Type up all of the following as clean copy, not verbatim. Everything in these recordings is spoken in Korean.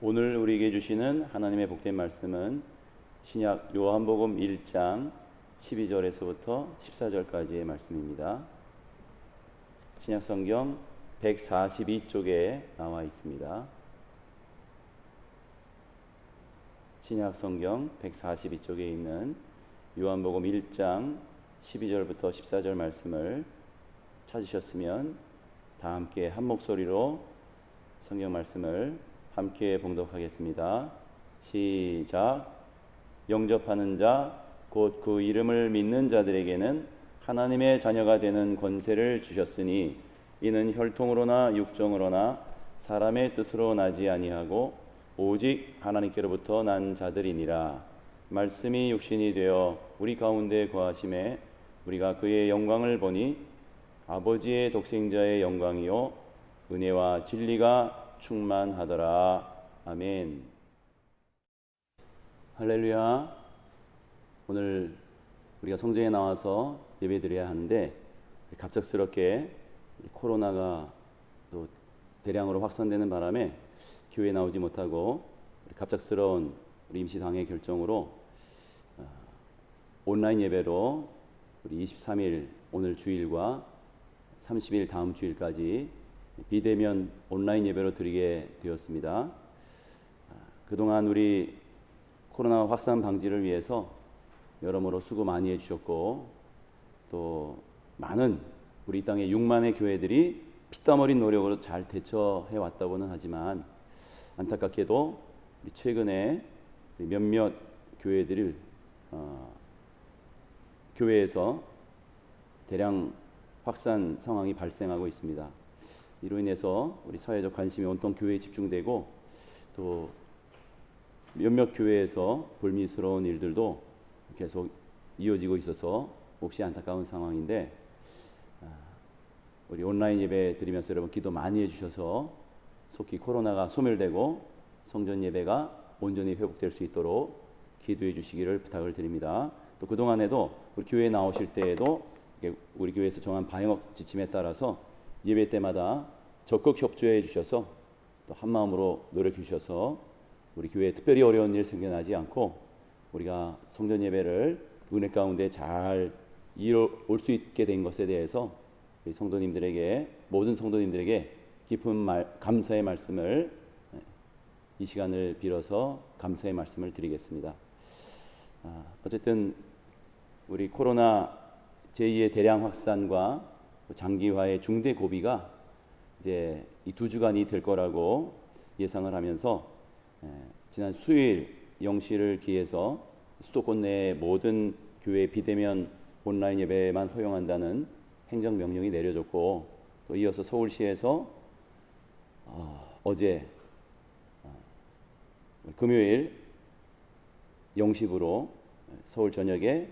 오늘 우리에게 주시는 하나님의 복된 말씀은 신약 요한복음 1장 12절에서부터 14절까지의 말씀입니다. 신약 성경 142쪽에 나와 있습니다. 신약 성경 142쪽에 있는 요한복음 1장 12절부터 14절 말씀을 찾으셨으면 다 함께 한 목소리로 성경 말씀을 함께 봉독하겠습니다. 시작. 영접하는 자 곧 그 이름을 믿는 자들에게는 하나님의 자녀가 되는 권세를 주셨으니 이는 혈통으로나 육정으로나 사람의 뜻으로 나지 아니하고 오직 하나님께로부터 난 자들이니라. 말씀이 육신이 되어 우리 가운데 거하심에 우리가 그의 영광을 보니 아버지의 독생자의 영광이요 은혜와 진리가 충만하더라. 아멘. 할렐루야. 오늘 우리가 성전에 나와서 예배드려야 하는데 갑작스럽게 코로나가 또 대량으로 확산되는 바람에 교회에 나오지 못하고 갑작스러운 우리 임시당의 결정으로 온라인 예배로 우리 23일 오늘 주일과 30일 다음 주일까지 비대면 온라인 예배로 드리게 되었습니다. 그동안 우리 코로나 확산 방지를 위해서 여러모로 수고 많이 해주셨고 또 많은 우리 땅의 6만의 교회들이 피땀 어린 노력으로 잘 대처해 왔다고는 하지만 안타깝게도 최근에 몇몇 교회들을 교회에서 대량 확산 상황이 발생하고 있습니다. 이로 인해서 우리 사회적 관심이 온통 교회에 집중되고 또 몇몇 교회에서 불미스러운 일들도 계속 이어지고 있어서 몹시 안타까운 상황인데, 우리 온라인 예배 드리면서 여러분 기도 많이 해주셔서 속히 코로나가 소멸되고 성전 예배가 온전히 회복될 수 있도록 기도해 주시기를 부탁을 드립니다. 또 그동안에도 우리 교회에 나오실 때에도 우리 교회에서 정한 방역 지침에 따라서 예배 때마다 적극 협조해 주셔서 또 한마음으로 노력해 주셔서 우리 교회에 특별히 어려운 일 생겨나지 않고 우리가 성전 예배를 은혜 가운데 잘 이뤄올 수 있게 된 것에 대해서 우리 성도님들에게, 모든 성도님들에게 깊은 감사의 말씀을, 이 시간을 빌어서 감사의 말씀을 드리겠습니다. 어쨌든 우리 코로나 제2의 대량 확산과 장기화의 중대 고비가 이제 이 2주간이 될 거라고 예상을 하면서 지난 수요일 0시를 기해서 수도권 내 모든 교회 비대면 온라인 예배만 허용한다는 행정명령이 내려졌고, 또 이어서 서울시에서 어제 금요일 0시부로 서울 전역에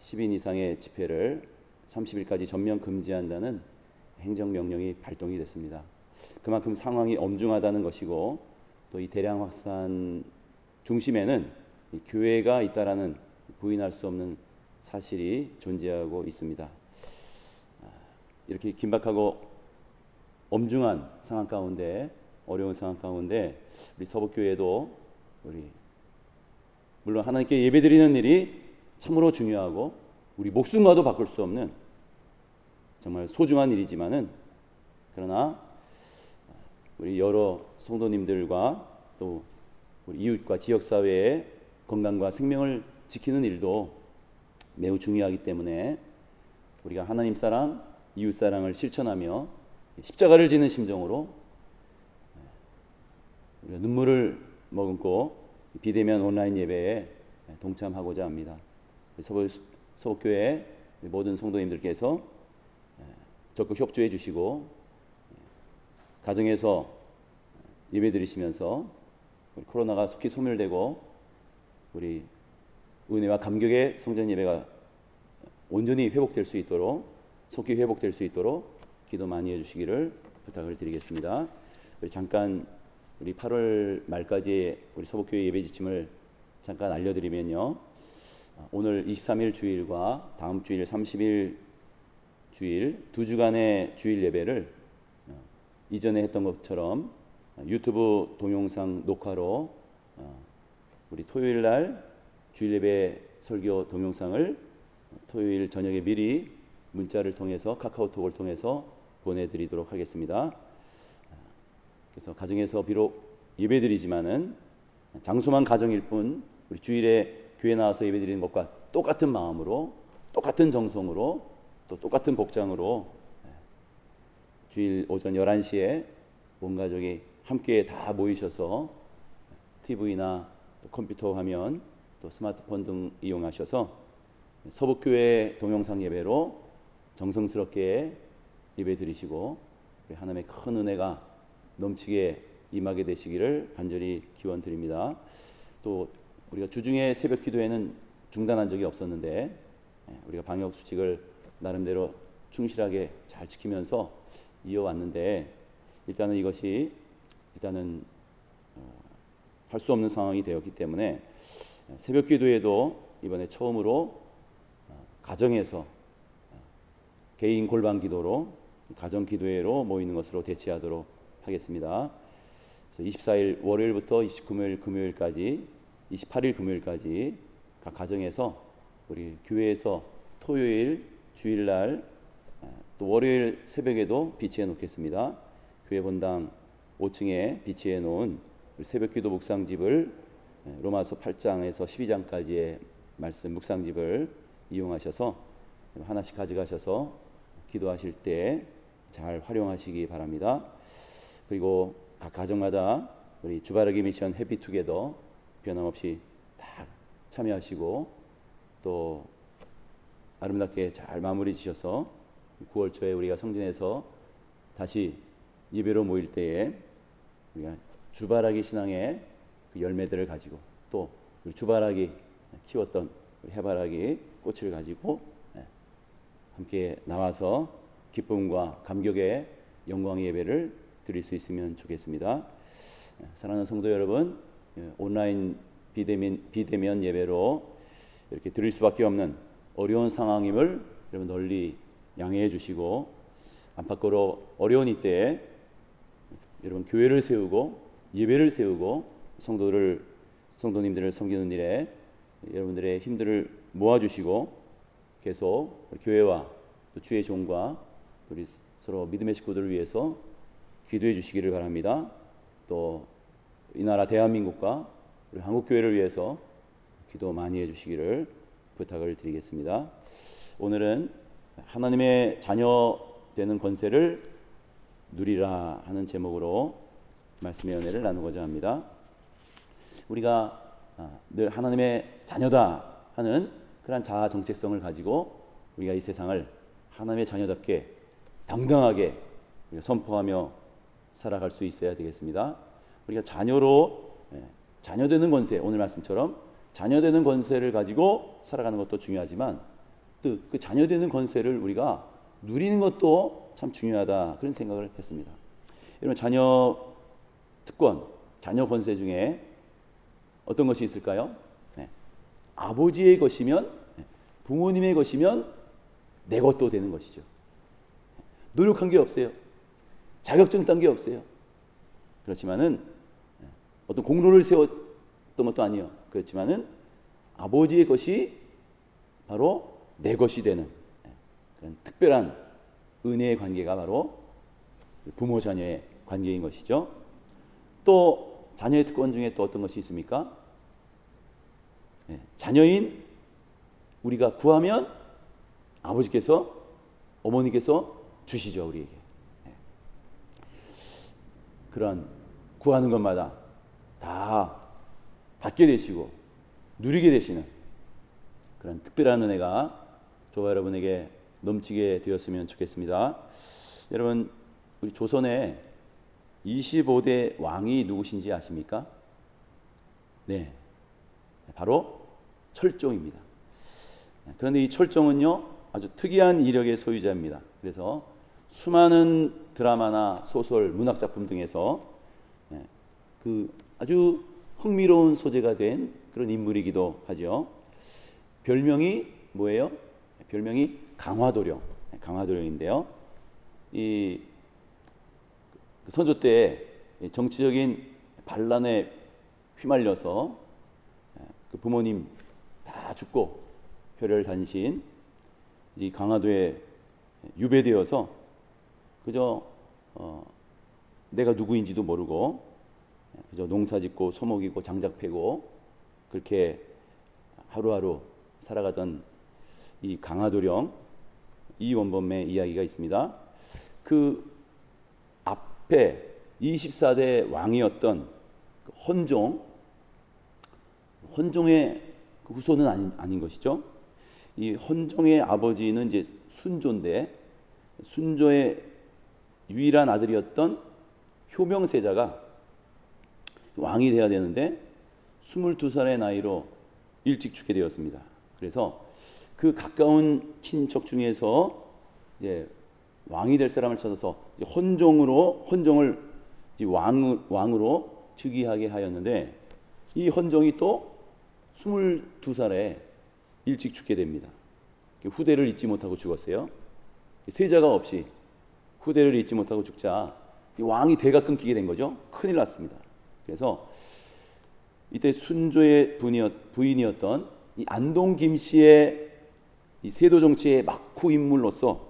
10인 이상의 집회를 30일까지 전면 금지한다는 행정명령이 발동이 됐습니다. 그만큼 상황이 엄중하다는 것이고, 또 이 대량 확산 중심에는 이 교회가 있다라는 부인할 수 없는 사실이 존재하고 있습니다. 이렇게 긴박하고 엄중한 상황 가운데, 어려운 상황 가운데 우리 서북교회도 물론 하나님께 예배드리는 일이 참으로 중요하고 우리 목숨과도 바꿀 수 없는 정말 소중한 일이지만은, 그러나 우리 여러 성도님들과 또 우리 이웃과 지역사회의 건강과 생명을 지키는 일도 매우 중요하기 때문에 우리가 하나님 사랑, 이웃 사랑을 실천하며 십자가를 지는 심정으로 우리가 눈물을 머금고 비대면 온라인 예배에 동참하고자 합니다. 서북교회 모든 성도님들께서 적극 협조해 주시고 가정에서 예배 드리시면서 우리 코로나가 속히 소멸되고 우리 은혜와 감격의 성전 예배가 온전히 회복될 수 있도록, 속히 회복될 수 있도록 기도 많이 해주시기를 부탁을 드리겠습니다. 우리 8월 말까지 우리 서북교회 예배 지침을 잠깐 알려드리면요, 오늘 23일 주일과 다음 주일 30일 주일 2주간의 주일 예배를 이전에 했던 것처럼 유튜브 동영상 녹화로 우리 토요일 날 주일 예배 설교 동영상을 토요일 저녁에 미리 문자를 통해서, 카카오톡을 통해서 보내드리도록 하겠습니다. 그래서 가정에서 비록 예배드리지만은 장소만 가정일 뿐 우리 주일에 교회 나와서 예배드리는 것과 똑같은 마음으로, 똑같은 정성으로, 또 똑같은 복장으로 주일 오전 11시에 온 가족이 함께 다 모이셔서 TV나 컴퓨터 화면, 또 스마트폰 등 이용하셔서 서북교회 동영상 예배로 정성스럽게 예배 드리시고 하나님의 큰 은혜가 넘치게 임하게 되시기를 간절히 기원 드립니다. 또 우리가 주중에 새벽 기도회는 중단한 적이 없었는데 우리가 방역 수칙을 나름대로 충실하게 잘 지키면서 이어왔는데, 일단은 이것이 할 수 없는 상황이 되었기 때문에 새벽 기도회도 이번에 처음으로 가정에서 개인 골방 기도로, 가정 기도회로 모이는 것으로 대체하도록 하겠습니다. 그래서 24일 월요일부터 29일 금요일까지, 28일 금요일까지 각 가정에서 우리 교회에서 토요일 주일날 또 월요일 새벽에도 비치해 놓겠습니다. 교회 본당 5층에 비치해 놓은 새벽기도 묵상집을 로마서 8장에서 12장까지의 말씀 묵상집을 이용하셔서 하나씩 가져가셔서 기도하실 때 잘 활용하시기 바랍니다. 그리고 각 가정마다 우리 주바라기 미션 해피투게더 변함없이 다 참여하시고 또 아름답게 잘 마무리 지셔서 9월 초에 우리가 성전에서 다시 예배로 모일 때에 우리가 주바라기 신앙의 그 열매들을 가지고 또 우리 주바라기 키웠던 우리 해바라기 꽃을 가지고 함께 나와서 기쁨과 감격의 영광의 예배를 드릴 수 있으면 좋겠습니다. 사랑하는 성도 여러분, 온라인 비대면 예배로 이렇게 드릴 수밖에 없는 어려운 상황임을 여러분 널리 양해해 주시고 안팎으로 어려운 이때에 여러분 교회를 세우고 예배를 세우고 성도님들을 섬기는 일에 여러분들의 힘들을 모아주시고 계속 교회와 또 주의 종과 우리 서로 믿음의 식구들을 위해서 기도해 주시기를 바랍니다. 또 이 나라 대한민국과 우리 한국교회를 위해서 기도 많이 해주시기를 부탁을 드리겠습니다. 오늘은 하나님의 자녀 되는 권세를 누리라 하는 제목으로 말씀의 은혜를 나누고자 합니다. 우리가 늘 하나님의 자녀다 하는 그런 자아 정체성을 가지고 우리가 이 세상을 하나님의 자녀답게 당당하게 선포하며 살아갈 수 있어야 되겠습니다. 우리가 자녀되는 권세, 오늘 말씀처럼 자녀되는 권세를 가지고 살아가는 것도 중요하지만 또 그 자녀되는 권세를 우리가 누리는 것도 참 중요하다, 그런 생각을 했습니다. 여러분, 자녀 특권, 자녀 권세 중에 어떤 것이 있을까요? 아버지의 것이면, 부모님의 것이면 내 것도 되는 것이죠. 노력한 게 없어요. 자격증 딴 게 없어요. 그렇지만은 어떤 공로를 세웠던 것도 아니에요. 그렇지만은 아버지의 것이 바로 내 것이 되는 그런 특별한 은혜의 관계가 바로 부모 자녀의 관계인 것이죠. 또 자녀의 특권 중에 또 어떤 것이 있습니까? 자녀인 우리가 구하면 아버지께서, 어머니께서 주시죠, 우리에게. 그런 구하는 것마다 다 받게 되시고 누리게 되시는 그런 특별한 은혜가 저와 여러분에게 넘치게 되었으면 좋겠습니다. 여러분, 우리 조선에 25대 왕이 누구신지 아십니까? 네, 바로 철종입니다. 그런데 이 철종은요, 아주 특이한 이력의 소유자입니다. 그래서 수많은 드라마나 소설, 문학작품 등에서 그 아주 흥미로운 소재가 된 그런 인물이기도 하죠. 별명이 뭐예요? 별명이 강화도령인데요. 이 선조 때 정치적인 반란에 휘말려서 그 부모님 다 죽고 혈혈단신, 이 강화도에 유배되어서 그저 내가 누구인지도 모르고 그저 농사짓고 소목이고 장작 패고 그렇게 하루하루 살아가던 이 강화도령 이원범의 이야기가 있습니다. 그 앞에 24대 왕이었던 헌종의 후손은 아닌 것이죠. 이 헌종의 아버지는 이제 순조인데, 순조의 유일한 아들이었던 효명세자가 왕이 되어야 되는데 22살의 나이로 일찍 죽게 되었습니다. 그래서 그 가까운 친척 중에서 이제 왕이 될 사람을 찾아서 헌종을 왕으로 즉위하게 하였는데, 이 헌종이 또 22살에 일찍 죽게 됩니다. 후대를 잇지 못하고 죽었어요. 세자가 없이 후대를 잇지 못하고 죽자 왕이 대가 끊기게 된 거죠. 큰일 났습니다. 그래서 이때 순조의 부인이었던 이 안동 김씨의 이 세도 정치의 막후 인물로서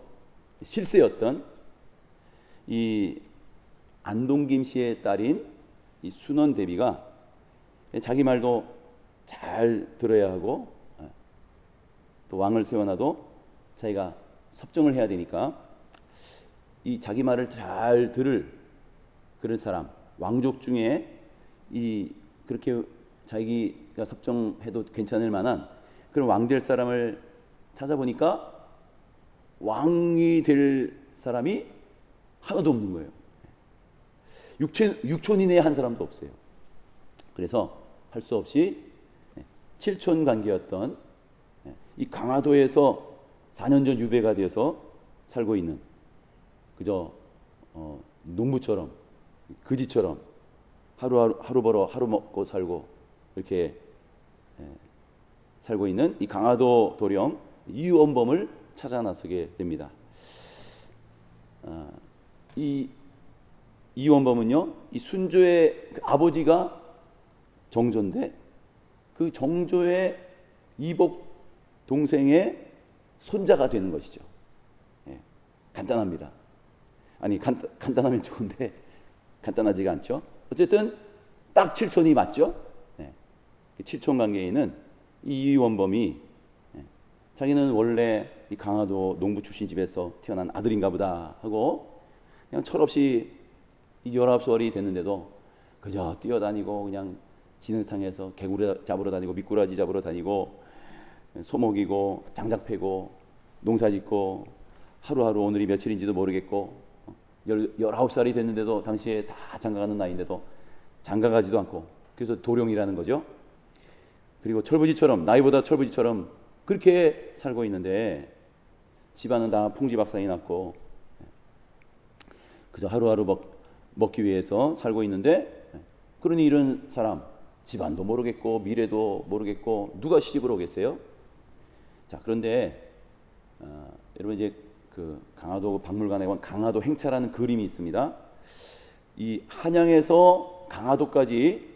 실세였던 이 안동 김씨의 딸인 이 순원 대비가 자기 말도 잘 들어야 하고 또 왕을 세워놔도 자기가 섭정을 해야 되니까 이 자기 말을 잘 들을 그런 사람, 왕족 중에 이 그렇게 자기가 섭정해도 괜찮을 만한 그런 왕 될 사람을 찾아보니까 왕이 될 사람이 하나도 없는 거예요. 육촌 이내에 한 사람도 없어요. 그래서 할 수 없이 칠촌 관계였던 이 강화도에서 4년 전 유배가 되어서 살고 있는 그저 농부처럼 그지처럼 하루 벌어 하루 먹고 살고 이렇게 살고 있는 이 강화도 도령 이원범을 찾아 나서게 됩니다. 이 이원범은요, 이 순조의 그 아버지가 정조인데 그 정조의 이복 동생의 손자가 되는 것이죠. 간단합니다. 아니 간단하면 좋은데 간단하지가 않죠. 어쨌든 딱 칠촌이 맞죠. 칠촌 관계에 있는 이 이원범이 자기는 원래 이 강화도 농부 출신 집에서 태어난 아들인가 보다 하고 그냥 철없이 19살이 됐는데도 그저 뛰어다니고 그냥 진흙탕에서 개구리 잡으러 다니고 미꾸라지 잡으러 다니고 소목이고 장작 패고 농사 짓고 하루하루 오늘이 며칠인지도 모르겠고 19살이 됐는데도 당시에 다 장가가는 나이인데도 장가가지도 않고 그래서 도령이라는 거죠. 그리고 철부지처럼 나이보다 철부지처럼 그렇게 살고 있는데 집안은 다 풍지박산이 났고 그저 하루하루 먹기 위해서 살고 있는데 그러니 이런 사람 집안도 모르겠고 미래도 모르겠고 누가 시집을 오겠어요? 자, 그런데 여러분 이제 그 강화도 박물관에 보면 강화도 행차라는 그림이 있습니다. 이 한양에서 강화도까지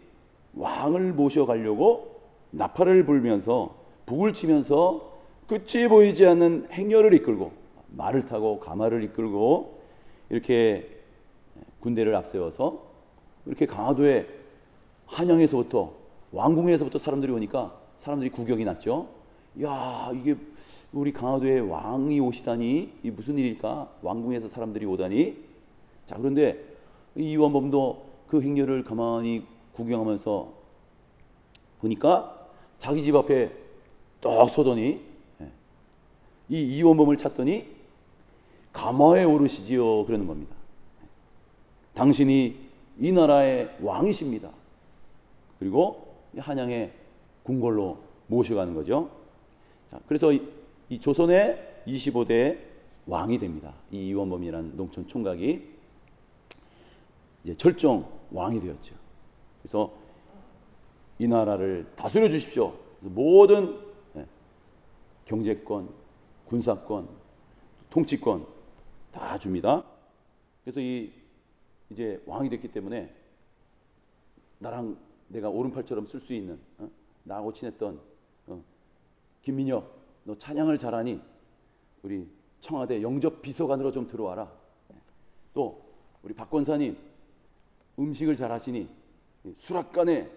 왕을 모셔가려고 나팔을 불면서 북을 치면서 끝이 보이지 않는 행렬을 이끌고 말을 타고 가마를 이끌고 이렇게 군대를 앞세워서 이렇게 강화도에 한양에서부터 왕궁에서부터 사람들이 오니까 사람들이 구경이 났죠. 야, 이게 우리 강화도에 왕이 오시다니 이 무슨 일일까? 왕궁에서 사람들이 오다니. 자, 그런데 이원범도 그 행렬을 가만히 구경하면서 보니까 자기 집 앞에 떡 서더니 이 이원범을 찾더니 가마에 오르시지요 그러는 겁니다. 당신이 이 나라의 왕이십니다. 그리고 한양의 궁궐로 모셔가는 거죠. 자, 그래서 이 조선의 25대 왕이 됩니다. 이 이원범이라는 농촌 총각이 이제 절정 왕이 되었죠. 그래서 이 나라를 다스려 주십시오. 모든 경제권, 군사권, 통치권 다 줍니다. 그래서 이제 왕이 됐기 때문에 나랑 내가 오른팔처럼 쓸 수 있는 나하고 친했던 김민혁 너 찬양을 잘하니 우리 청와대 영접 비서관으로 좀 들어와라. 또 우리 박 권사님 음식을 잘하시니 수락관에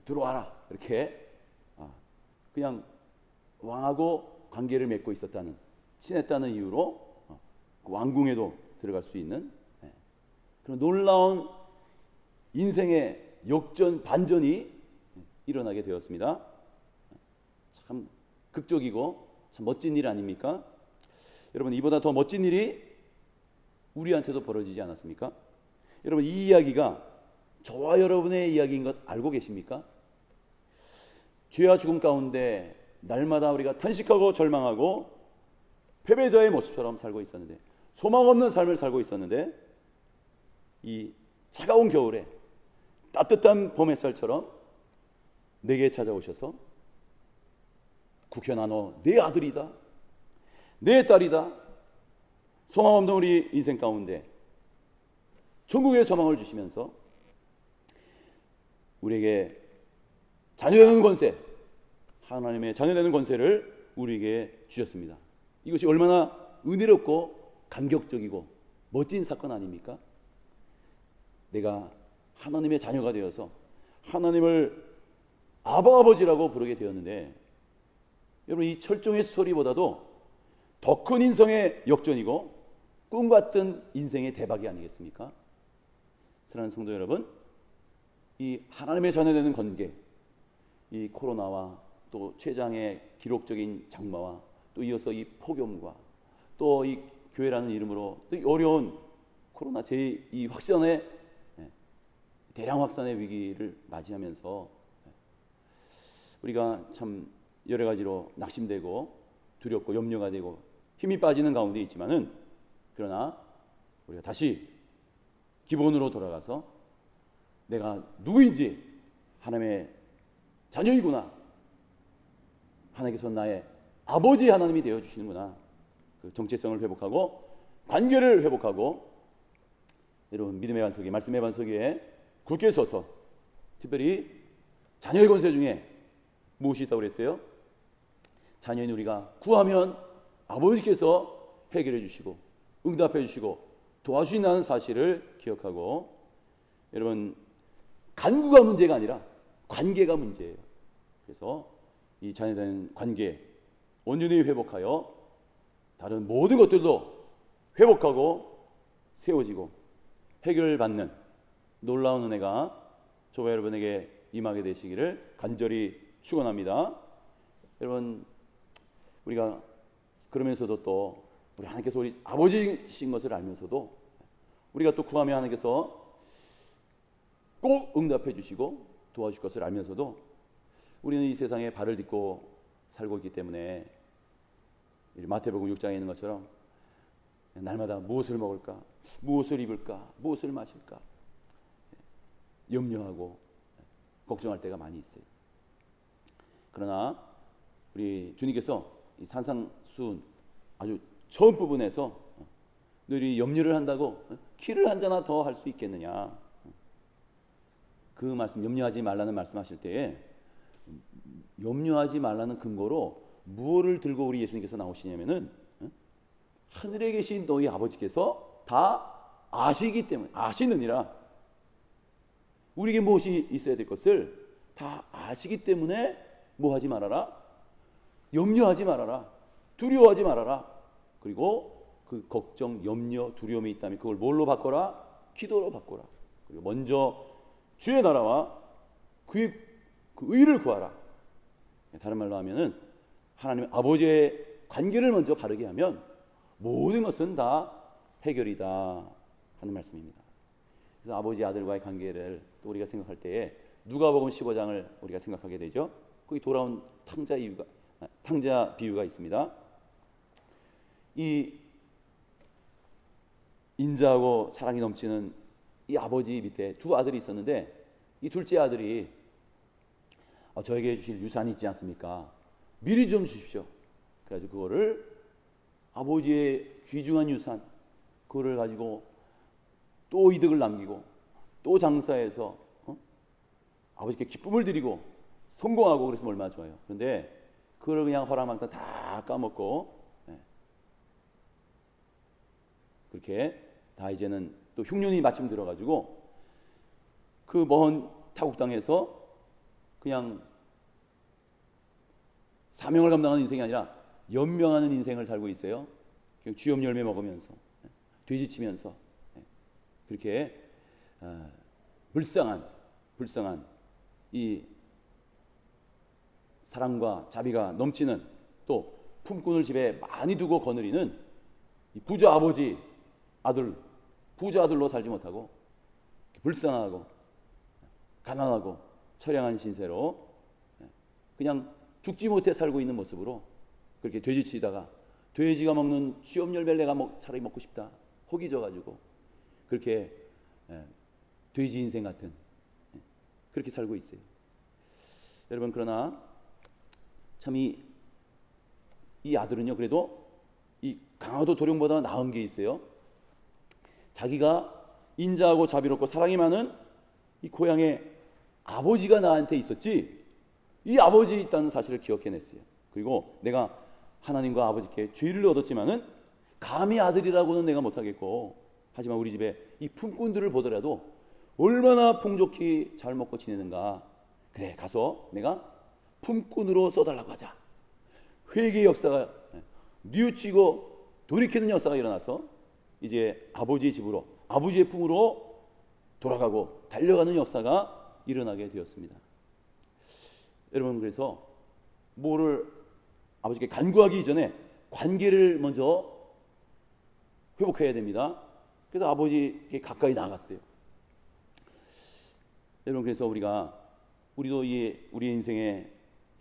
들어와라. 이렇게 그냥 왕하고 관계를 맺고 있었다는 친했다는 이유로 그 왕궁에도 들어갈 수 있는 그런 놀라운 인생의 역전 반전이 일어나게 되었습니다. 참 극적이고 참 멋진 일 아닙니까? 여러분 이보다 더 멋진 일이 우리한테도 벌어지지 않았습니까? 여러분 이 이야기가 저와 여러분의 이야기인 것 알고 계십니까? 죄와 죽음 가운데 날마다 우리가 탄식하고 절망하고 패배자의 모습처럼 살고 있었는데 소망 없는 삶을 살고 있었는데 이 차가운 겨울에 따뜻한 봄 햇살처럼 내게 찾아오셔서 국현아 너 내 아들이다 내 딸이다 소망 없는 우리 인생 가운데 천국의 소망을 주시면서 우리에게 자녀되는 권세 하나님의 자녀되는 권세를 우리에게 주셨습니다. 이것이 얼마나 은혜롭고 감격적이고 멋진 사건 아닙니까? 내가 하나님의 자녀가 되어서 하나님을 아버지라고 부르게 되었는데 여러분 이 철종의 스토리보다도 더 큰 인생의 역전이고 꿈 같은 인생의 대박이 아니겠습니까? 사랑하는 성도 여러분, 이 하나님의 자녀되는 관계, 이 코로나와 또 최장의 기록적인 장마와 또 이어서 이 폭염과 또 이 교회라는 이름으로 또 이 어려운 코로나 제2 확산의 대량 확산의 위기를 맞이하면서 우리가 참 여러 가지로 낙심되고 두렵고 염려가 되고 힘이 빠지는 가운데 있지만은, 그러나 우리가 다시 기본으로 돌아가서 내가 누구인지, 하나님의 자녀이구나, 하나님께서 나의 아버지 하나님이 되어주시는구나, 그 정체성을 회복하고 관계를 회복하고, 여러분 믿음의 반석 위에, 말씀의 반석 위에 굳게 서서, 특별히 자녀의 권세 중에 무엇이 있다고 그랬어요? 자녀인 우리가 구하면 아버지께서 해결해 주시고 응답해 주시고 도와주신다는 사실을 기억하고, 여러분 간구가 문제가 아니라 관계가 문제예요. 그래서 이 자녀된 관계 온전히 회복하여 다른 모든 것들도 회복하고 세워지고 해결받는 놀라운 은혜가 저와 여러분에게 임하게 되시기를 간절히 축원합니다. 여러분, 우리가 그러면서도 또 우리 하나님께서 우리 아버지이신 것을 알면서도 우리가 또 구하면 하나님께서 꼭 응답해 주시고 도와줄 것을 알면서도 우리는 이 세상에 발을 딛고 살고 있기 때문에 마태복음 6장에 있는 것처럼 날마다 무엇을 먹을까, 무엇을 입을까, 무엇을 마실까 염려하고 걱정할 때가 많이 있어요. 그러나 우리 주님께서 이 산상수훈 아주 처음 부분에서 너희 염려를 한다고 키를 한 잔나 더 할 수 있겠느냐, 그 말씀, 염려하지 말라는 말씀하실 때에 염려하지 말라는 근거로 무엇을 들고 우리 예수님께서 나오시냐면은 하늘에 계신 너희 아버지께서 다 아시기 때문에, 아시느니라, 우리에게 무엇이 있어야 될 것을 다 아시기 때문에 뭐 하지 말아라? 염려하지 말아라, 두려워하지 말아라. 그리고 그 걱정, 염려, 두려움이 있다면 그걸 뭘로 바꿔라? 기도로 바꿔라. 그리고 먼저 주의 나라와 그 의를 구하라. 다른 말로 하면은 하나님 아버지의 관계를 먼저 바르게 하면 모든 것은 다 해결이다 하는 말씀입니다. 그래서 아버지 아들과의 관계를 또 우리가 생각할 때에 누가복음 15장을 우리가 생각하게 되죠. 거기 돌아온 탕자 비유가 있습니다. 이 인자하고 사랑이 넘치는 이 아버지 밑에 두 아들이 있었는데, 이 둘째 아들이 저에게 주실 유산이 있지 않습니까? 미리 좀 주십시오. 그래가지고 그거를 아버지의 귀중한 유산, 그거를 가지고 또 이득을 남기고 또 장사해서 아버지께 기쁨을 드리고 성공하고 그랬으면 얼마나 좋아요. 그런데 그걸 그냥 허락망상 다 까먹고 그렇게 다 이제는 또 흉년이 마침 들어가지고 그 먼 타국 땅에서 그냥 사명을 감당하는 인생이 아니라 연명하는 인생을 살고 있어요. 그냥 쥐염 열매 먹으면서 돼지치면서 그렇게 불쌍한 이 사랑과 자비가 넘치는, 또 품꾼을 집에 많이 두고 거느리는 이 부자 아버지 아들, 부자 아들로 살지 못하고 불쌍하고 가난하고 처량한 신세로 그냥 죽지 못해 살고 있는 모습으로 그렇게 돼지치다가 돼지가 먹는 쥐염 열매를 내가 차라리 먹고 싶다, 혹이 져가지고 그렇게 돼지 인생 같은 그렇게 살고 있어요. 여러분, 그러나 참 이 아들은요, 그래도 이 강화도 도령보다 나은 게 있어요. 자기가 인자하고 자비롭고 사랑이 많은 이 고향의 아버지가 나한테 있었지, 이 아버지 있다는 사실을 기억해냈어요. 그리고 내가 하나님과 아버지께 죄를 얻었지만은 감히 아들이라고는 내가 못하겠고, 하지만 우리 집에 이 품꾼들을 보더라도 얼마나 풍족히 잘 먹고 지내는가, 그래 가서 내가 품꾼으로 써달라고 하자. 회개의 역사가 뉘우치고 돌이키는 역사가 일어나서 이제 아버지의 집으로, 아버지의 품으로 돌아가고 달려가는 역사가 일어나게 되었습니다. 여러분, 그래서 뭐를 아버지께 간구하기 이전에 관계를 먼저 회복해야 됩니다. 그래서 아버지께 가까이 나갔어요. 여러분, 그래서 우리도 우리 인생의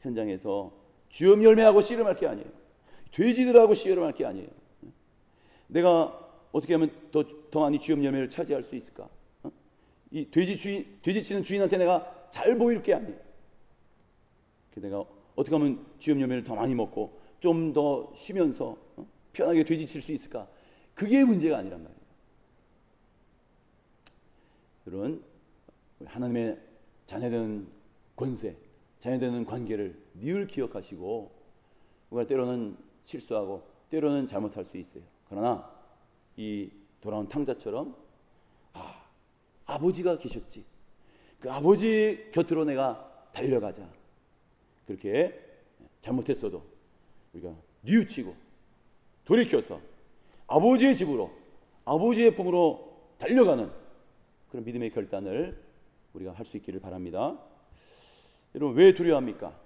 현장에서 주염 열매하고 씨름할 게 아니에요. 돼지들하고 씨름할 게 아니에요. 내가 어떻게 하면 더 많이 주염 열매를 차지할 수 있을까? 이 돼지치는 주인한테 내가 잘 보일 게 아니에요. 내가 어떻게 하면 주염 열매를 더 많이 먹고 좀 더 쉬면서 편하게 돼지칠 수 있을까? 그게 문제가 아니란 말이에요. 여러분, 하나님의 자녀되는 권세, 자녀되는 관계를 늘 기억하시고, 우리가 때로는 실수하고 때로는 잘못할 수 있어요. 그러나 이 돌아온 탕자처럼 아버지가 계셨지, 그 아버지 곁으로 내가 달려가자. 그렇게 잘못했어도 우리가 뉘우치고 돌이켜서 아버지의 집으로, 아버지의 품으로 달려가는 그런 믿음의 결단을 우리가 할 수 있기를 바랍니다. 여러분, 왜 두려워합니까?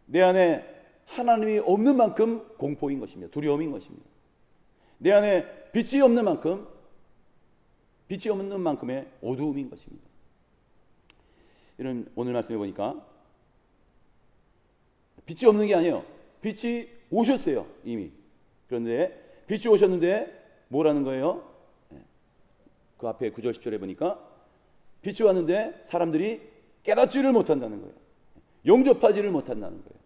내 안에 하나님이 없는 만큼 공포인 것입니다. 두려움인 것입니다. 내 안에 빛이 없는 만큼의 어두움인 것입니다. 이런 오늘 말씀해 보니까 빛이 없는 게 아니에요. 빛이 오셨어요, 이미. 그런데 빛이 오셨는데 뭐라는 거예요? 그 앞에 9절 10절에 보니까 빛이 왔는데 사람들이 깨닫지를 못한다는 거예요. 영접하지를 못한다는 거예요.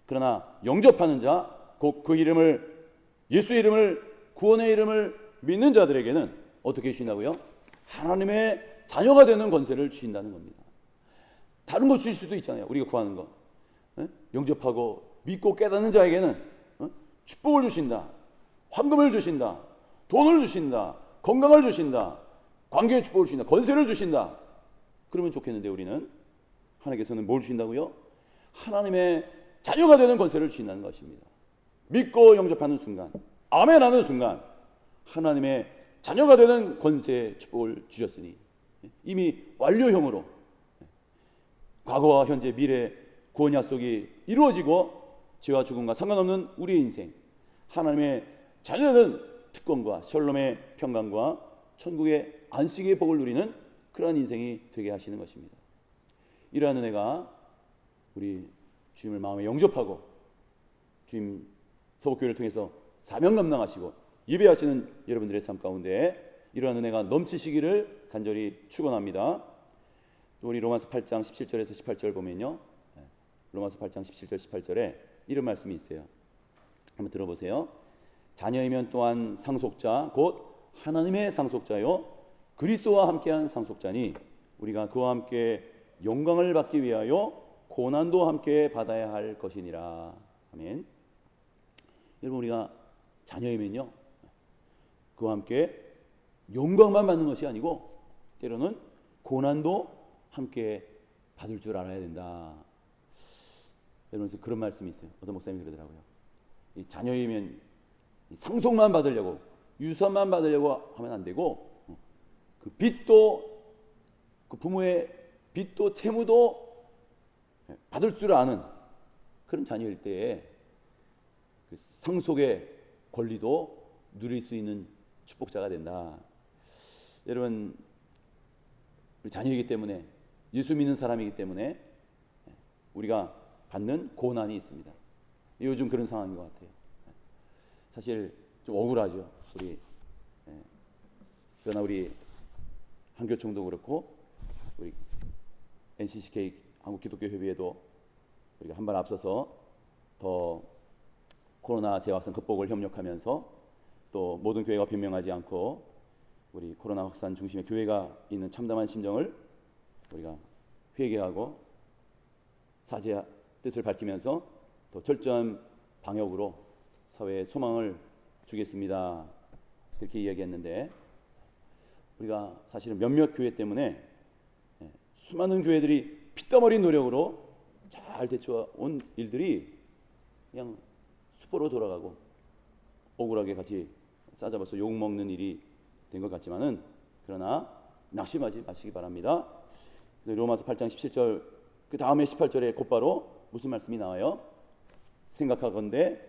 그러나 영접하는 자, 곧 그 이름을, 예수의 이름을, 구원의 이름을 믿는 자들에게는 어떻게 주신다고요? 하나님의 자녀가 되는 권세를 주신다는 겁니다. 다른 거 주실 수도 있잖아요, 우리가 구하는 거. 영접하고 믿고 깨닫는 자에게는 축복을 주신다, 황금을 주신다, 돈을 주신다, 건강을 주신다, 관계의 축복을 주신다, 권세를 주신다. 그러면 좋겠는데 우리는 하나님께서는 뭘 주신다고요? 하나님의 자녀가 되는 권세를 주신다는 것입니다. 믿고 영접하는 순간, 아멘 하는 순간 하나님의 자녀가 되는 권세의 축복을 주셨으니 이미 완료형으로 과거와 현재 미래 구원 약속이 이루어지고 죄와 죽음과 상관없는 우리의 인생, 하나님의 자녀는 특권과 샬롬의 평강과 천국의 안식의 복을 누리는 그러한 인생이 되게 하시는 것입니다. 이러한 은혜가 우리 주님을 마음에 영접하고 주님 서복교회를 통해서 사명 감당하시고 예배하시는 여러분들의 삶 가운데 이러한 은혜가 넘치시기를 간절히 축원합니다. 또 우리 로마서 8장 17절에서 18절 보면요, 로마서 8장 17절 18절에 이런 말씀이 있어요. 한번 들어보세요. 자녀이면 또한 상속자 곧 하나님의 상속자요 그리스도와 함께한 상속자니 우리가 그와 함께 영광을 받기 위하여 고난도 함께 받아야 할 것이니라. 아멘. 여러분, 우리가 자녀이면요, 그와 함께 영광만 받는 것이 아니고 때로는 고난도 함께 받을 줄 알아야 된다. 여러분, 그런 말씀이 있어요. 어떤 목사님이 그러더라고요. 이 자녀이면 상속만 받으려고, 유산만 받으려고 하면 안 되고, 그 빚도, 그 부모의 빚도 채무도 받을 줄 아는 그런 자녀일 때에 그 상속의 권리도 누릴 수 있는 축복자가 된다. 여러분, 우리 자녀이기 때문에, 예수 믿는 사람이기 때문에 우리가 받는 고난이 있습니다. 요즘 그런 상황인 것 같아요. 사실 좀 억울하죠. 그러나 우리 한교총도 그렇고 우리 NCCK 한국기독교협의회도 우리가 한 발 앞서서 더 코로나 재확산 극복을 협력하면서 또 모든 교회가 변명하지 않고 우리 코로나 확산 중심의 교회가 있는 참담한 심정을 우리가 회개하고 사죄의 뜻을 밝히면서 더 철저한 방역으로 사회에 소망을 주겠습니다. 그렇게 이야기했는데 우리가 사실은 몇몇 교회 때문에 수많은 교회들이 피땀 어린 노력으로 잘 대처온 일들이 그냥 수포로 돌아가고 억울하게 같이 싸잡아서 욕먹는 일이 된 것 같지만은, 그러나 낙심하지 마시기 바랍니다. 로마서 8장 17절 그 다음에 18절에 곧바로 무슨 말씀이 나와요? 생각하건대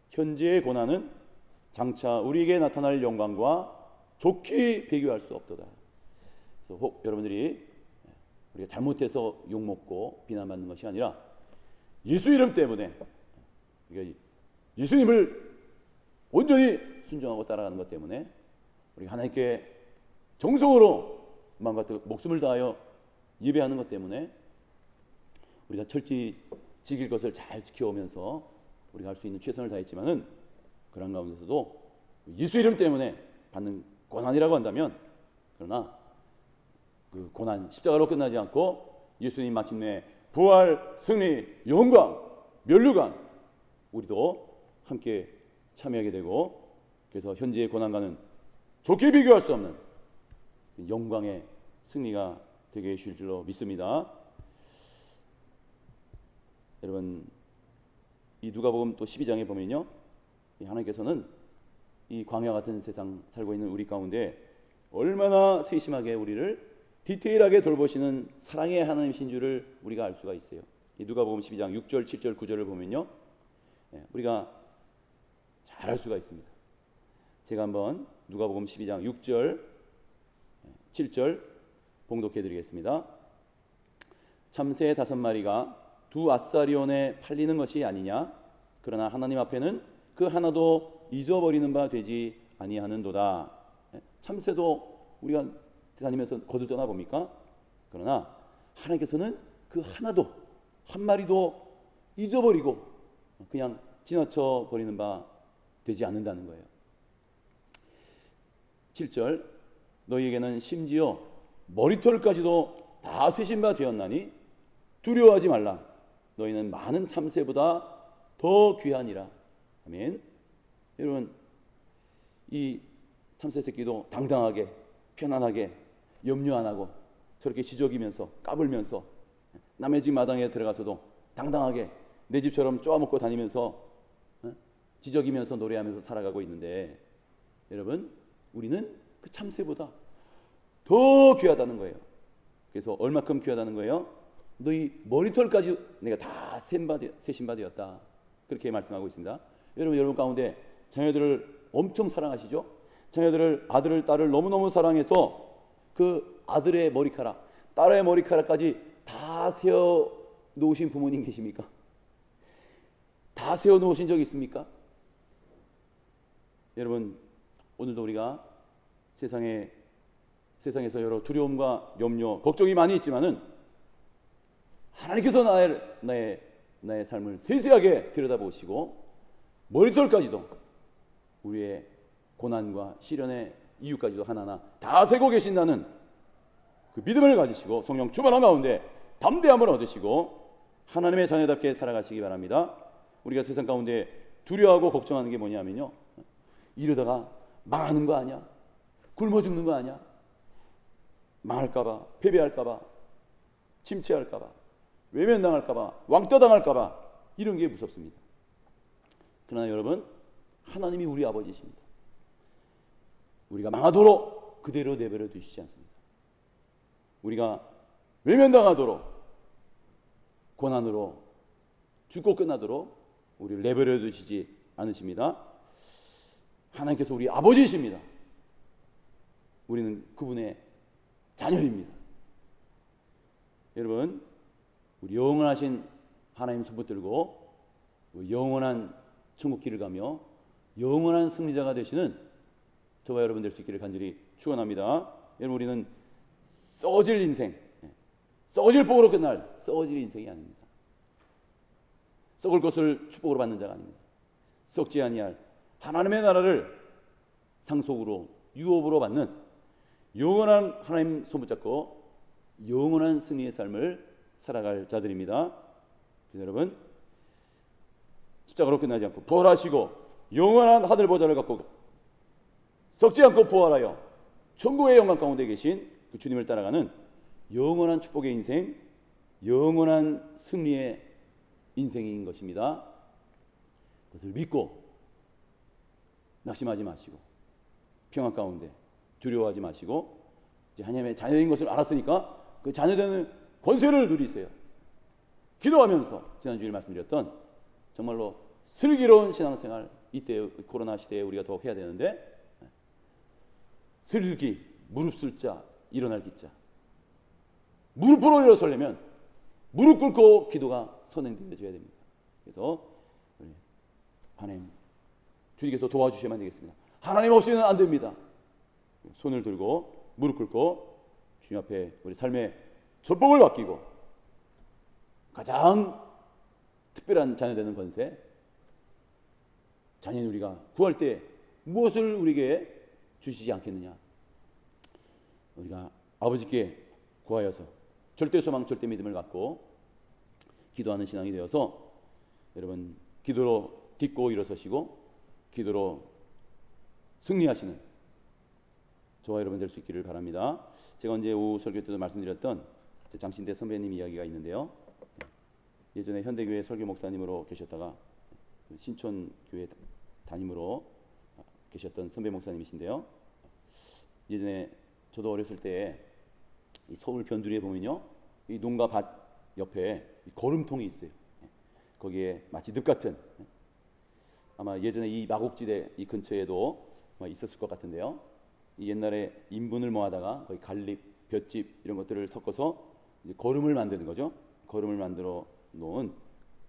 현재의 고난은 장차 우리에게 나타날 영광과 좋게 비교할 수 없도다. 그래서 혹 여러분들이 우리가 잘못해서 욕먹고 비난받는 것이 아니라 예수 이름 때문에, 그러니까 예수님을 온전히 순종하고 따라가는 것 때문에 우리가 하나님께 정성으로 마음과 목숨을 다하여 예배하는 것 때문에 우리가 철저히 지킬 것을 잘 지켜오면서 우리가 할 수 있는 최선을 다했지만은, 그런 가운데서도 예수 이름 때문에 받는 고난이라고 한다면, 그러나 그 고난 십자가로 끝나지 않고 예수님 마침내 부활, 승리, 영광, 면류관 우리도 함께 참여하게 되고, 그래서 현재의 고난과는 좋게 비교할 수 없는 영광의 승리가 되게 해주실 줄로 믿습니다. 여러분, 이 누가복음 또 12장에 보면요, 하나님께서는 이 광야 같은 세상 살고 있는 우리 가운데 얼마나 세심하게 우리를 디테일하게 돌보시는 사랑의 하나님이신 줄을 우리가 알 수가 있어요. 이 누가복음 12장 6절, 7절, 9절을 보면요, 우리가 잘 알 수가 있습니다. 제가 한번 누가복음 12장 6절, 7절 봉독해 드리겠습니다. 참새 5마리가 두 아사리온에 팔리는 것이 아니냐? 그러나 하나님 앞에는 그 하나도 잊어버리는 바 되지 아니하는도다. 참새도 우리가 다니면서 거들떠나 봅니까? 그러나 하나님께서는 그 하나도, 한 마리도 잊어버리고 그냥 지나쳐 버리는 바 되지 않는다는 거예요. 7절, 너희에게는 심지어 머리털까지도 다 세신 바 되었나니 두려워하지 말라. 너희는 많은 참새보다 더 귀하니라. 아멘. 여러분, 이 참새 새끼도 당당하게 편안하게 염려 안 하고 저렇게 지저귀면서 까불면서 남의 집 마당에 들어가서도 당당하게 내 집처럼 쪼아먹고 다니면서 지저귀면서 노래하면서 살아가고 있는데, 여러분, 우리는 그 참새보다 더 귀하다는 거예요. 그래서 얼마큼 귀하다는 거예요? 너희 머리털까지 내가 다 세신 바 되었다. 그렇게 말씀하고 있습니다. 여러분 가운데 자녀들을 엄청 사랑하시죠? 자녀들을, 아들을, 딸을 너무너무 사랑해서 그 아들의 머리카락, 딸의 머리카락까지 다 세어 놓으신 부모님 계십니까? 다 세어 놓으신 적 있습니까? 여러분, 오늘도 우리가 세상에서 여러 두려움과 염려, 걱정이 많이 있지만은 하나님께서 나의 삶을 세세하게 들여다보시고 머리털까지도 우리의 고난과 시련의 이유까지도 하나하나 다 세고 계신다는 그 믿음을 가지시고 성령 충만한 가운데 담대함을 얻으시고 하나님의 자녀답게 살아가시기 바랍니다. 우리가 세상 가운데 두려워하고 걱정하는 게 뭐냐면요, 이러다가 망하는 거 아니야? 굶어 죽는 거 아니야? 망할까봐, 패배할까봐, 침체할까봐, 외면당할까봐, 왕따 당할까봐, 이런 게 무섭습니다. 그러나 여러분, 하나님이 우리 아버지십니다. 우리가 망하도록 그대로 내버려 두시지 않습니다. 우리가 외면당하도록, 고난으로 죽고 끝나도록 우리를 내버려 두시지 않으십니다. 하나님께서 우리 아버지이십니다. 우리는 그분의 자녀입니다. 여러분, 우리 영원하신 하나님 손 붙들고 영원한 천국길을 가며 영원한 승리자가 되시는 저와 여러분 될 수 있기를 간절히 축원합니다. 여러분, 우리는 썩어질 인생, 썩어질 복으로 끝날 썩어질 인생이 아닙니다. 썩을 것을 축복으로 받는 자가 아닙니다. 썩지 아니할 하나님의 나라를 상속으로, 유업으로 받는 영원한 하나님 손 붙잡고 영원한 승리의 삶을 살아갈 자들입니다. 여러분, 십자가로 끝나지 않고 부활하시고 영원한 하늘 보좌를 갖고 썩지 않고 부활하여 천국의 영광 가운데 계신 그 주님을 따라가는 영원한 축복의 인생, 영원한 승리의 인생인 것입니다. 그것을 믿고 낙심하지 마시고 평안 가운데 두려워하지 마시고 이제 하나님의 자녀인 것을 알았으니까 그 자녀되는 권세를 누리세요. 기도하면서 지난주에 말씀드렸던 정말로 슬기로운 신앙생활, 이때 코로나 시대에 우리가 더 해야 되는데, 슬기, 무릎 쓸 자, 일어날 기자. 무릎으로 일어서려면 무릎 꿇고 기도가 선행되어져야 됩니다. 그래서 하나님, 주님께서 도와주셔야만 되겠습니다. 하나님 없이는 안 됩니다. 손을 들고 무릎 꿇고 주님 앞에 우리 삶의 전복을 맡기고 가장 특별한 자녀되는 권세, 자녀는 우리가 구할 때 무엇을 우리에게 주시지 않겠느냐. 우리가 아버지께 구하여서 절대 소망, 절대 믿음을 갖고 기도하는 신앙이 되어서 여러분 기도로 딛고 일어서시고 기도로 승리하시는 저와 여러분 될 수 있기를 바랍니다. 제가 언제 오후 설교 때도 말씀드렸던 장신대 선배님 이야기가 있는데요. 예전에 현대교회 설교 목사님으로 계셨다가 신촌교회 담임으로 계셨던 선배 목사님이신데요. 예전에 저도 어렸을 때 이 서울 변두리에 보면요, 이 농가 밭 옆에 거름통이 있어요. 거기에 마치 늪 같은, 아마 예전에 이 마곡지대 이 근처에도 있었을 것 같은데요. 이 옛날에 인분을 모아다가 거기 갈릭, 볏짚 이런 것들을 섞어서 이제 거름을 만드는 거죠. 거름을 만들어 놓은,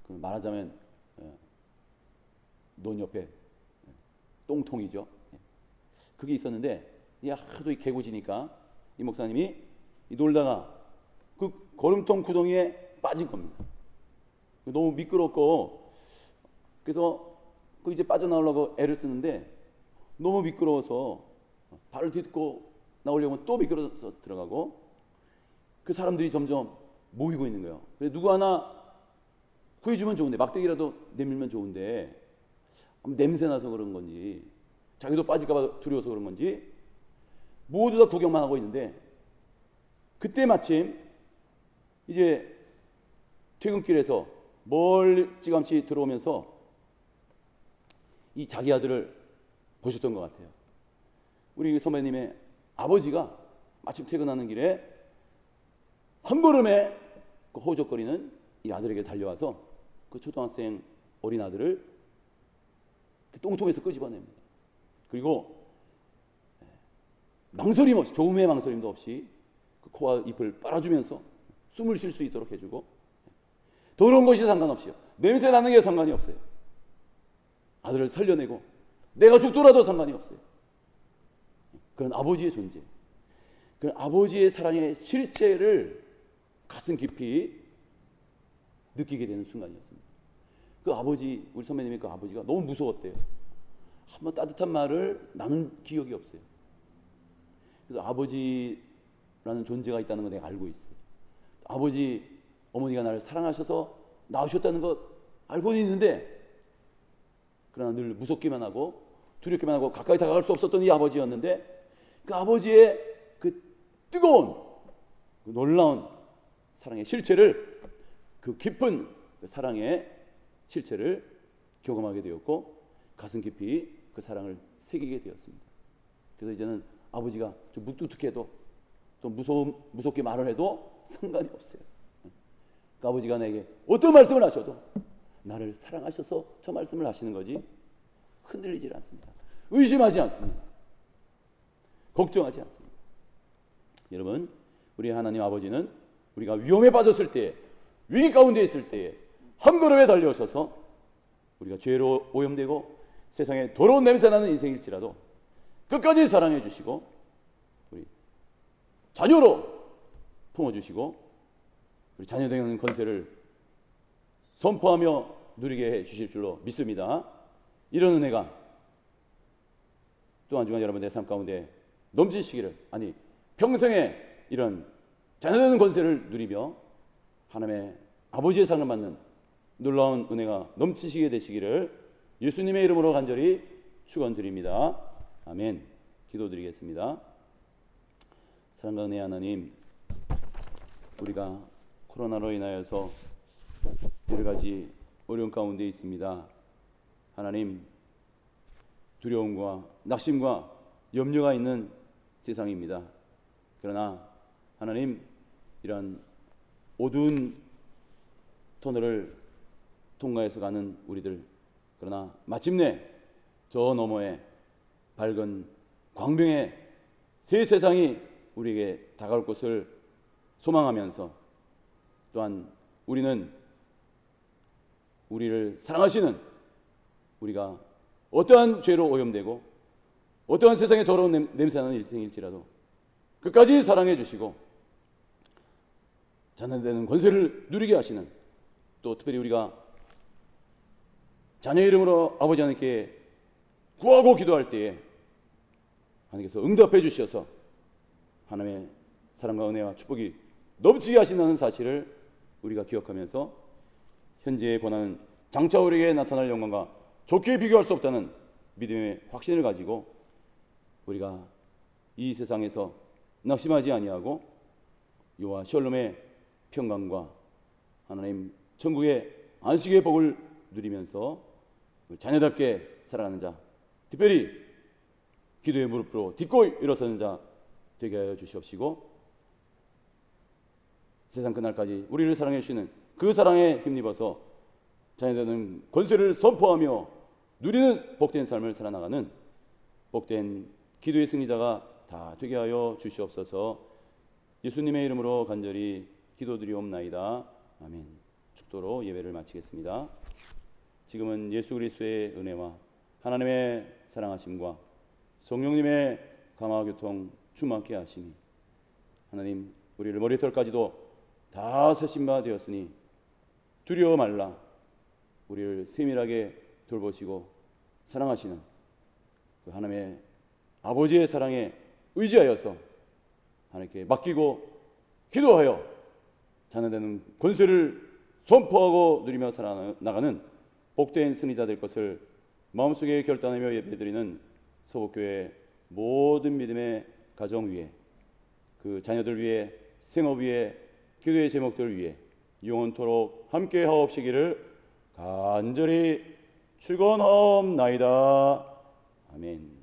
그 말하자면 논 옆에 똥통이죠. 그게 있었는데 하도 개구지니까 이 목사님이 놀다가 그 거름통 구덩이에 빠진 겁니다. 너무 미끄럽고, 그래서 그 이제 빠져나오려고 애를 쓰는데 너무 미끄러워서 발을 딛고 나오려면 또 미끄러워서 들어가고, 그 사람들이 점점 모이고 있는 거예요. 그래서 누구 하나 구해주면 좋은데, 막대기라도 내밀면 좋은데 냄새 나서 그런 건지 자기도 빠질까봐 두려워서 그런 건지 모두 다 구경만 하고 있는데, 그때 마침 이제 퇴근길에서 멀찌감치 들어오면서 이 자기 아들을 보셨던 것 같아요. 우리 선배님의 아버지가 마침 퇴근하는 길에 한 걸음에 그 호적거리는 이 아들에게 달려와서 그 초등학생 어린 아들을 그 똥통에서 끄집어냅니다. 그리고 망설임 없이, 조금의 망설임도 없이 그 코와 입을 빨아주면서 숨을 쉴 수 있도록 해주고, 더러운 것이 상관없이요, 냄새 나는 게 상관이 없어요. 아들을 살려내고 내가 죽더라도 상관이 없어요. 그런 아버지의 존재, 그런 아버지의 사랑의 실체를 가슴 깊이 느끼게 되는 순간이었습니다. 그 아버지, 우리 선배님의 그 아버지가 너무 무서웠대요. 한번 따뜻한 말을 나눈 기억이 없어요. 그래서 아버지라는 존재가 있다는 걸 내가 알고 있어요. 아버지, 어머니가 나를 사랑하셔서 낳으셨다는 것 알고는 있는데, 그러나 늘 무섭기만 하고 두렵기만 하고 가까이 다가갈 수 없었던 이 아버지였는데, 그 아버지의 그 뜨거운, 그 놀라운 사랑의 실체를, 그 깊은 그 사랑의 실체를 경험하게 되었고, 가슴 깊이 그 사랑을 새기게 되었습니다. 그래서 이제는 아버지가 좀 무뚝뚝해도 또 무섭게 말을 해도 상관이 없어요. 그 아버지가 내게 어떤 말씀을 하셔도 나를 사랑하셔서 저 말씀을 하시는 거지 흔들리지 않습니다. 의심하지 않습니다. 걱정하지 않습니다. 여러분, 우리 하나님 아버지는 우리가 위험에 빠졌을 때, 위기 가운데 있을 때에 한 걸음에 달려오셔서 우리가 죄로 오염되고 세상에 더러운 냄새 나는 인생일지라도 끝까지 사랑해 주시고 우리 자녀로 품어주시고 우리 자녀 되는 권세를 선포하며 누리게 해 주실 줄로 믿습니다. 이런 은혜가 또 한 주간 여러분들의 삶 가운데 넘치시기를, 아니 평생에 이런 자녀 되는 권세를 누리며 하나님의 아버지의 상을 받는 놀라운 은혜가 넘치시게 되시기를 예수님의 이름으로 간절히 축원드립니다. 아멘. 기도드리겠습니다. 사랑과 은혜의 하나님, 우리가 코로나로 인하여서 여러 가지 어려운 가운데 있습니다. 하나님 두려움과 낙심과 염려가 있는 세상입니다. 그러나 하나님 이러한 어두운 터널을 통과해서 가는 우리들, 그러나 마침내 저 너머에 밝은 광명의 새 세상이 우리에게 다가올 것을 소망하면서 또한 우리는 우리를 사랑하시는, 우리가 어떠한 죄로 오염되고 어떠한 세상에 더러운 냄새나는 일생일지라도 끝까지 사랑해 주시고 자녀되는 권세를 누리게 하시는, 또 특별히 우리가 자녀의 이름으로 아버지 하나님께 구하고 기도할 때에 하나님께서 응답해 주셔서 하나님의 사랑과 은혜와 축복이 넘치게 하신다는 사실을 우리가 기억하면서 현재의 고난은 장차 우리에게 나타날 영광과 좋게 비교할 수 없다는 믿음의 확신을 가지고 우리가 이 세상에서 낙심하지 아니하고 여호와 샬롬의 평강과 하나님 천국의 안식의 복을 누리면서 자녀답게 살아가는 자, 특별히 기도의 무릎으로 딛고 일어서는 자 되게 하여 주시옵시고, 세상 끝날까지 우리를 사랑해 주시는 그 사랑에 힘입어서 자녀되는 권세를 선포하며 누리는 복된 삶을 살아나가는 복된 기도의 승리자가 다 되게 하여 주시옵소서. 예수님의 이름으로 간절히 기도드리옵나이다. 아멘. 축도로 예배를 마치겠습니다. 지금은 예수 그리스도의 은혜와 하나님의 사랑하심과 성령님의 강화 교통 충만케 하심이 하나님 우리를 머리털까지도 다 세신 바 되었으니 두려워 말라. 우리를 세밀하게 돌보시고 사랑하시는 그 하나님의 아버지의 사랑에 의지하여서 하나님께 맡기고 기도하여 자녀되는 권세를 선포하고 누리며 살아나가는 복된 승리자 될 것을 마음속에 결단하며 예배드리는 서복교회 모든 믿음의 가정 위에, 그 자녀들 위에, 생업 위에, 기도의 제목들 위에 영원토록 함께 하옵시기를 간절히 축원하옵나이다. 아멘.